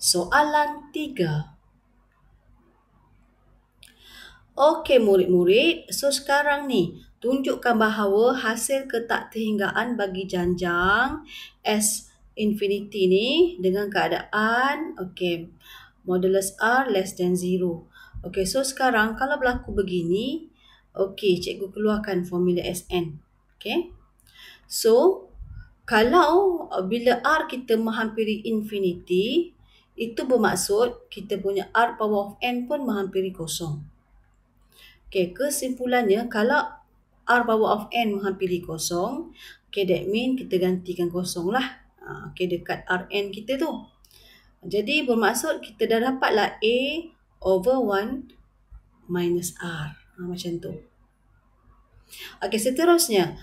Soalan 3. Okey murid-murid, so sekarang ni tunjukkan bahawa hasil ketakterhinggaan bagi janjang S infinity ni dengan keadaan modulus R less than 0. Okey, so sekarang kalau berlaku begini, cikgu keluarkan formula Sn. Okey. So kalau bila R kita menghampiri infinity, itu bermaksud kita punya R power of n pun menghampiri kosong. Kesimpulannya kalau R power of n menghampiri kosong, that mean kita gantikan kosong lah. Dekat Rn kita tu. Jadi bermaksud kita dah dapatlah A over 1 minus R. Macam tu. Seterusnya.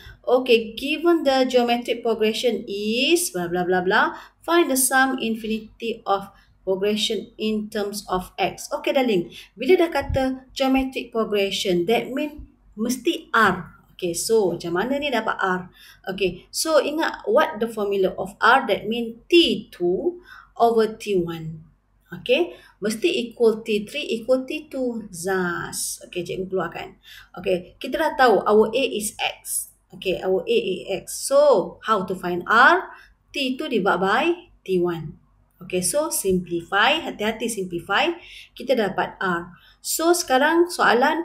Given the geometric progression is blah blah blah blah, find the sum infinity of progression in terms of x. Darling. Bila dah kata geometric progression, that mean mesti R. So macam mana ni dapat R? So ingat what the formula of R, that mean T2 over T1. Mesti equal T3 equal T2. Thus, cikgu keluarkan. Kita dah tahu our A is X. Our A is X. So, how to find R? T2 divided by T1. So simplify. Hati-hati simplify. Kita dapat R. So, sekarang soalan,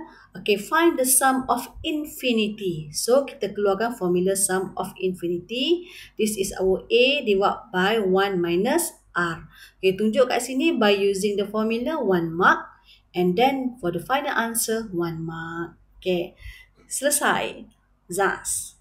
find the sum of infinity. So, kita keluarkan formula sum of infinity. This is our A divided by 1 minus R. Tunjuk kat sini by using the formula 1 mark. And then for the final answer, 1 mark. Selesai. Thus.